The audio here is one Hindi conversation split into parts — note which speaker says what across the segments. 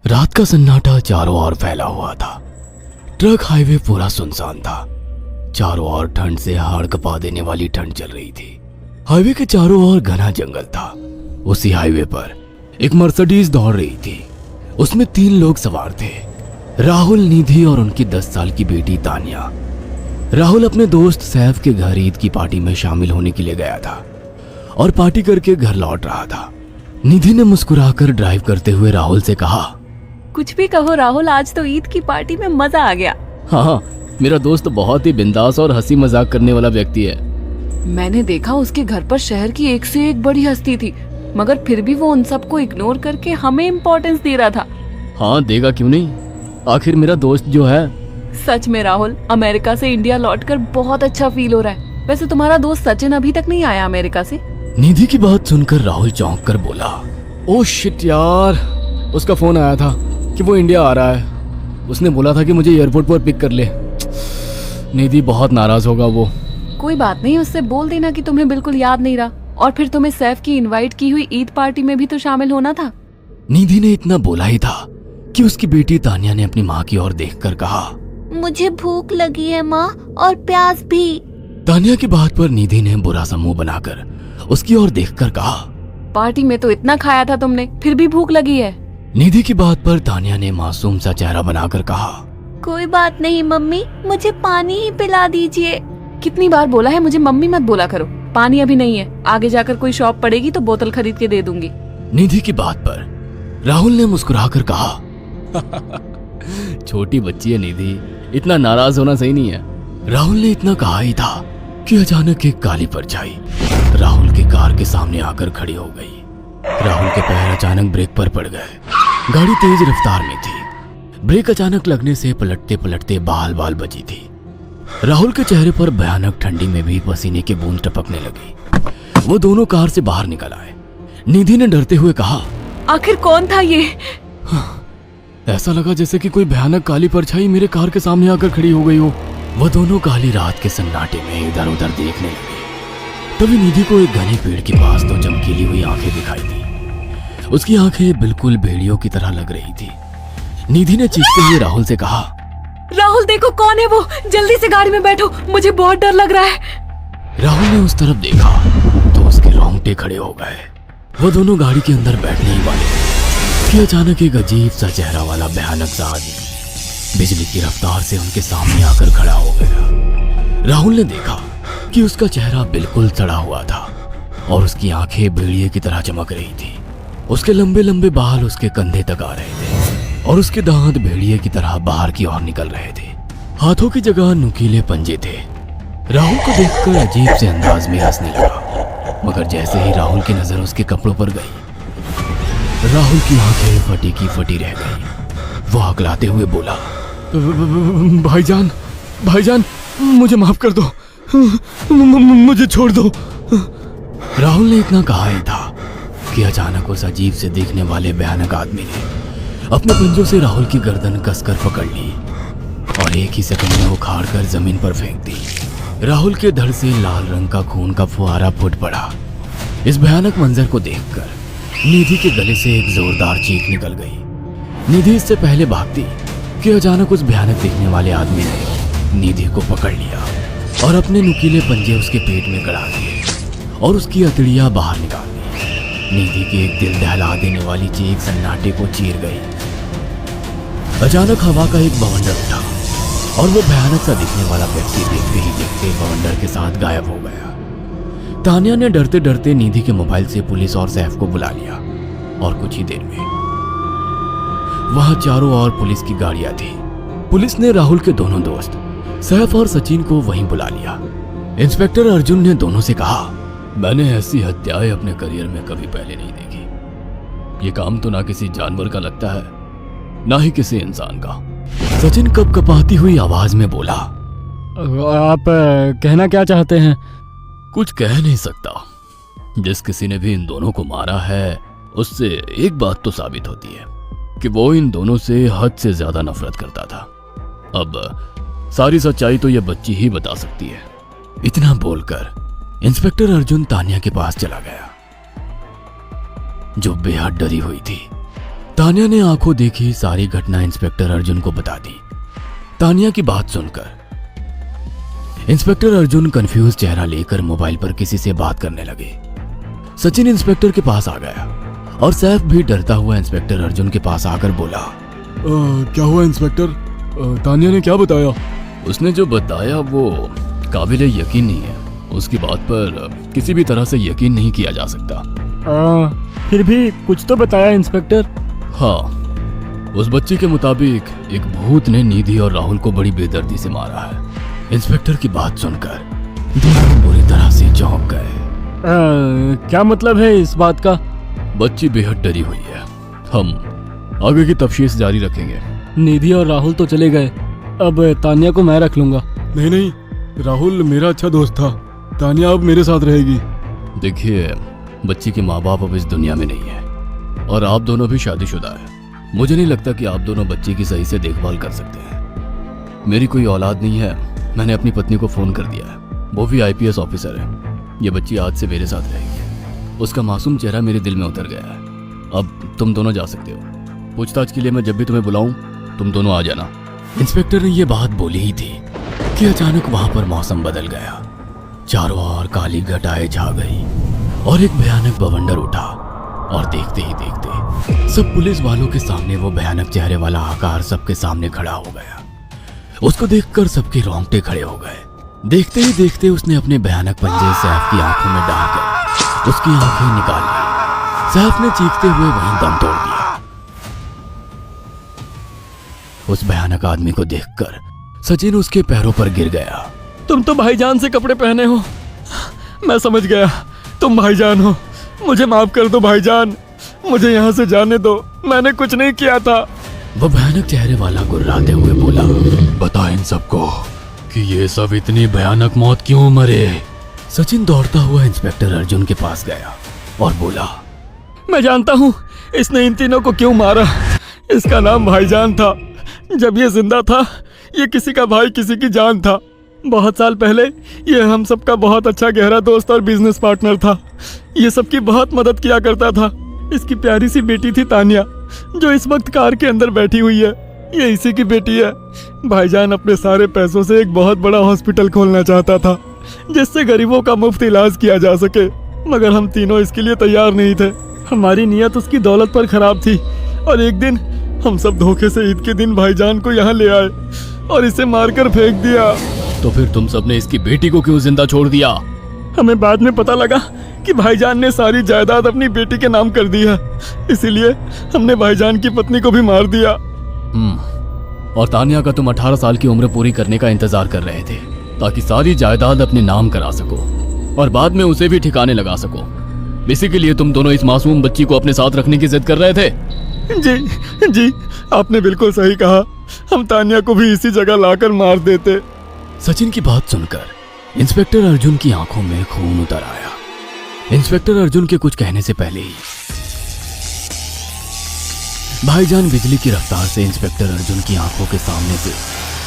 Speaker 1: रात का सन्नाटा चारों ओर फैला हुआ था। ट्रक हाईवे पूरा सुनसान था। चारों ओर ठंड से हाड़ कपा देने वाली ठंड चल रही थी। हाईवे के चारों ओर घना जंगल था। उसी हाईवे पर एक मर्सिडीज दौड़ रही थी। उसमें 3 लोग सवार थे, राहुल, निधि और उनकी 10 साल की बेटी तानिया। राहुल अपने दोस्त सैफ के घर ईद की पार्टी में शामिल होने के लिए गया था और पार्टी करके घर लौट रहा था। निधि ने मुस्कुराकर ड्राइव करते हुए राहुल से कहा,
Speaker 2: कुछ भी कहो राहुल, आज तो ईद की पार्टी में मजा आ गया।
Speaker 1: हाँ, मेरा दोस्त बहुत ही बिंदास और हंसी मजाक करने वाला व्यक्ति है।
Speaker 2: मैंने देखा उसके घर पर शहर की एक से एक बड़ी हस्ती थी, मगर फिर भी वो उन सबको इग्नोर करके हमें इम्पोर्टेंस दे रहा था।
Speaker 1: हाँ, देगा क्यों नहीं, आखिर मेरा दोस्त जो है।
Speaker 2: सच में राहुल, अमेरिका से इंडिया लौटकर बहुत अच्छा फील हो रहा है। वैसे तुम्हारा दोस्त सचिन अभी तक नहीं आया अमेरिका से?
Speaker 1: निधि की बात सुनकर राहुल चौंक कर बोला, ओह शिट यार, उसका फोन आया था कि वो इंडिया आ रहा है। उसने बोला था कि मुझे एयरपोर्ट पर पिक कर ले। निधि बहुत नाराज होगा वो।
Speaker 2: कोई बात नहीं, उससे बोल देना कि तुम्हें बिल्कुल याद नहीं रहा और फिर तुम्हें सैफ की इनवाइट की हुई ईद पार्टी में भी तो शामिल होना था।
Speaker 1: निधि ने इतना बोला ही था कि उसकी बेटी तानिया ने अपनी माँ की ओर देखकर कहा,
Speaker 3: मुझे भूख लगी है माँ, और प्यास भी।
Speaker 1: तानिया की बात पर निधि ने बुरा सा मुंह बनाकर उसकी ओर देखकर कहा,
Speaker 2: पार्टी में तो इतना खाया था तुमने, फिर भी भूख लगी है।
Speaker 1: निधि की बात पर तानिया ने मासूम सा चेहरा बनाकर कहा,
Speaker 3: कोई बात नहीं मम्मी, मुझे पानी ही पिला दीजिए।
Speaker 2: कितनी बार बोला है मुझे मम्मी मत बोला करो। पानी अभी नहीं है, आगे जाकर कोई शॉप पड़ेगी तो बोतल खरीद के दे दूंगी।
Speaker 1: निधि की बात पर राहुल ने मुस्कुराकर कहा, छोटी बच्ची है निधि, इतना नाराज होना सही नहीं है। राहुल ने इतना कहा ही था कि अचानक एक काली परछाई राहुल की कार के सामने आकर खड़ी हो गई। राहुल के पैर अचानक ब्रेक पर पड़ गए। गाड़ी तेज रफ्तार में थी। ब्रेक अचानक लगने से पलटते पलटते बाल बाल बची थी। राहुल के चेहरे पर भयानक ठंडी में भी पसीने की बूंद टपकने लगी। वो दोनों कार से बाहर निकल आए। निधि ने डरते हुए कहा,
Speaker 2: आखिर कौन था ये?
Speaker 1: ऐसा लगा जैसे कि कोई भयानक काली परछाई मेरे कार के सामने आकर खड़ी हो गई हो। वह दोनों काली रात के सन्नाटे में इधर उधर देखने लगे। तभी निधि को एक घने पेड़ के पास 2 चमकीली हुई आंखें दिखाई दी। उसकी आंखें बिल्कुल भेड़ियों की तरह लग रही थी। निधि ने चीखते हुए राहुल से कहा,
Speaker 2: राहुल देखो कौन है वो, जल्दी से गाड़ी में बैठो, मुझे बहुत डर लग रहा है।
Speaker 1: राहुल ने उस तरफ देखा तो उसके रोंगटे खड़े हो गए। वो दोनों गाड़ी के अंदर बैठने ही वाले कि अचानक एक अजीब सा चेहरा वाला भयानक सा आदमी बिजली की रफ्तार से उनके सामने आकर खड़ा हो गया। राहुल ने देखा कि उसका चेहरा बिल्कुल सड़ा हुआ था और उसकी आंखें भेड़िए की तरह चमक रही थी। उसके लंबे लंबे बाल उसके कंधे तक आ रहे थे और उसके दांत भेड़िए की तरह बाहर की ओर निकल रहे थे। हाथों की जगह नुकीले पंजे थे। राहुल को देखकर अजीब से अंदाज में हंसने लगा, मगर जैसे ही राहुल की नजर उसके कपड़ों पर गई, राहुल की आंखें फटी की फटी रह गई। वो हकलाते हुए बोला, भाईजान, भाईजान, मुझे माफ कर दो, मुझे छोड़ दो। राहुल ने इतना कहा ही था कि अचानक उस अजीब से दिखने वाले भयानक आदमी ने अपने पंजों से राहुल की गर्दन कसकर पकड़ ली और एक ही सेकंड में उखाड़ कर जमीन पर फेंक दी। राहुल के धड़ से लाल रंग का खून का फुहारा फूट पड़ा। इस भयानक मंजर को देखकर निधि के गले से एक जोरदार चीख निकल गई। निधि इससे पहले भागती कि अचानक उस भयानक दिखने वाले आदमी ने निधि को पकड़ लिया और अपने नुकीले पंजे उसके पेट में गड़ा दिए और उसकी अतड़ियां बाहर निकाल दी। निधि के एक दिल दहला देने वाली चीख सन्नाटे को चीर गई। अचानक हवा का एक बवंडर उठा और वो भयानक सा दिखने वाला व्यक्ति देखते ही देखते बवंडर के साथ गायब हो गया। तानिया ने डरते डरते निधि के मोबाइल से पुलिस और सैफ को बुला लिया और कुछ ही देर में वहां चारों ओर पुलिस की गाड़ियां थी। पुलिस ने राहुल के दोनों दोस्त सैफ और सचिन को वहीं बुला लिया। इंस्पेक्टर अर्जुन ने दोनों से कहा, मैंने ऐसी हत्याएं अपने करियर में कभी पहले नहीं देखी। ये काम तो ना किसी जानवर का लगता है, ना ही किसी इंसान का। सचिन कपकपाती हुई आवाज में बोला, आप कहना क्या चाहते हैं? कुछ कह नहीं सकता। जिस किसी ने भी इन दोनों को मारा है उससे एक बात तो साबित होती है कि वो इन दोनों से हद से ज्यादा नफरत करता था। अब सारी सच्चाई तो ये बच्ची ही बता सकती है। इतना बोलकर इंस्पेक्टर अर्जुन तानिया के पास चला गया, जो बेहद डरी हुई थी। तान्या ने आंखों देखी सारी घटना इंस्पेक्टर अर्जुन को बता दी। तान्या की बात सुनकर इंस्पेक्टर अर्जुन कंफ्यूज चेहरा लेकर मोबाइल पर किसी से बात करने लगे। सचिन इंस्पेक्टर के पास आ गया और सैफ भी डरता हुआ इंस्पेक्टर अर्जुन के पास आकर बोला,
Speaker 4: क्या हुआ इंस्पेक्टर? तान्या ने क्या बताया?
Speaker 1: उसने जो बताया वो काबिल यकीन नहीं है। उसकी बात पर किसी भी तरह से यकीन नहीं किया जा सकता।
Speaker 4: फिर भी कुछ तो बताया इंस्पेक्टर।
Speaker 1: हाँ, उस बच्ची के मुताबिक एक भूत ने निधि और राहुल को बड़ी बेदर्दी से मारा है। इंस्पेक्टर की बात सुनकर दोनों बुरी तरह से चौंक गए।
Speaker 4: क्या मतलब है इस बात का?
Speaker 1: बच्ची बेहद डरी हुई है। हम आगे की तफ्तीश जारी रखेंगे।
Speaker 4: निधि और राहुल तो चले गए, अब तान्या को मैं रख लूंगा। नहीं नहीं, राहुल मेरा अच्छा दोस्त था। तान्या अब मेरे साथ रहेगी।
Speaker 1: देखिए, बच्ची के माँ बाप अब इस दुनिया में नहीं है और आप दोनों भी शादीशुदा है। मुझे नहीं लगता कि आप दोनों बच्ची की सही से देखभाल कर सकते हैं। मेरी कोई औलाद नहीं है। मैंने अपनी पत्नी को फोन कर दिया है, वो भी IPS ऑफिसर है। ये बच्ची आज से मेरे साथ रहेगी। उसका मासूम चेहरा मेरे दिल में उतर गया है। अब तुम दोनों जा सकते हो। पूछताछ के लिए मैं जब भी तुम्हें बुलाऊं तुम दोनों आ जाना। इंस्पेक्टर ने ये बात बोली ही थी कि अचानक वहां पर मौसम बदल गया। चारों ओर काली घटाएं छा गई और एक भयानक बवंडर उठा और देखते ही देखते सब पुलिस वालों के सामने वो भयानक चेहरे वाला आकार सबके सामने खड़ा हो गया। उसको देखकर सबके रोंगटे खड़े हो गए। देखते ही देखते उसने अपने भयानक पंजे सैफ की आंखों में डालकर उसकी आंखें निकाल ली। सैफ ने चीखते हुए वहीं दम तोड़ दिया। उस भयानक आदमी को देखकर सचिन उसके पैरों पर गिर गया।
Speaker 4: तुम तो भाईजान से कपड़े पहने हो। मैं समझ गया, तुम भाईजान हो। मुझे माफ कर दो भाईजान, मुझे यहाँ से जाने दो। मैंने कुछ नहीं किया था।
Speaker 1: वो भयानक चेहरे वाला गुर्राते हुए बोला, बता इन सबको कि ये सब इतनी भयानक मौत क्यों मरे। सचिन दौड़ता हुआ इंस्पेक्टर अर्जुन के पास गया और बोला,
Speaker 4: मैं जानता हूँ इसने इन तीनों को क्यों मारा। इसका नाम भाईजान था। जब ये जिंदा था ये किसी का भाई किसी की जान था। बहुत साल पहले ये हम सबका बहुत अच्छा गहरा दोस्त और बिजनेस पार्टनर था। ये सबकी बहुत मदद किया करता था। इसकी प्यारी सी बेटी थी तान्या, जो इस वक्त कार के अंदर बैठी हुई है। ये इसी की बेटी है। भाईजान अपने सारे पैसों से एक बहुत बड़ा हॉस्पिटल खोलना चाहता था जिससे गरीबों का मुफ्त इलाज किया जा सके, मगर हम तीनों इसके लिए तैयार नहीं थे। हमारी नीयत उसकी दौलत पर खराब थी और एक दिन हम सब धोखे से ईद के दिन भाईजान को यहाँ ले आए और इसे मारकर फेंक दिया।
Speaker 1: तो फिर तुम सबने इसकी बेटी को क्यों जिंदा छोड़ दिया?
Speaker 4: हमें बाद में पता लगा कि भाईजान ने सारी जायदाद अपनी बेटी के नाम कर दी है, इसीलिए हमने भाईजान की पत्नी को भी मार दिया।
Speaker 1: और तान्या का तुम 18 साल की उम्र पूरी करने का इंतजार कर रहे थे ताकि सारी जायदाद अपने नाम करा सको और बाद में उसे भी ठिकाने लगा सको। इसी के लिए तुम दोनों इस मासूम बच्ची को अपने साथ रखने की जिद कर रहे थे।
Speaker 4: जी, आपने बिल्कुल सही कहा। हम तान्या को भी इसी जगह लाकर मार देते।
Speaker 1: सचिन की बात सुनकर इंस्पेक्टर अर्जुन की आंखों में खून उतर आया। इंस्पेक्टर अर्जुन के कुछ कहने से पहले ही भाईजान बिजली की रफ्तार से इंस्पेक्टर अर्जुन की आंखों के सामने से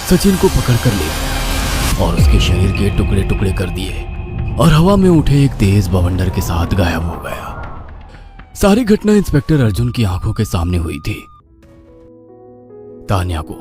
Speaker 1: सचिन को पकड़कर ले गया और उसके शरीर के टुकड़े टुकड़े कर दिए और हवा में उठे एक तेज बवंडर के साथ गायब हो गया। सारी घटना इंस्पेक्टर अर्जुन की आंखों के सामने हुई थी। तान्या को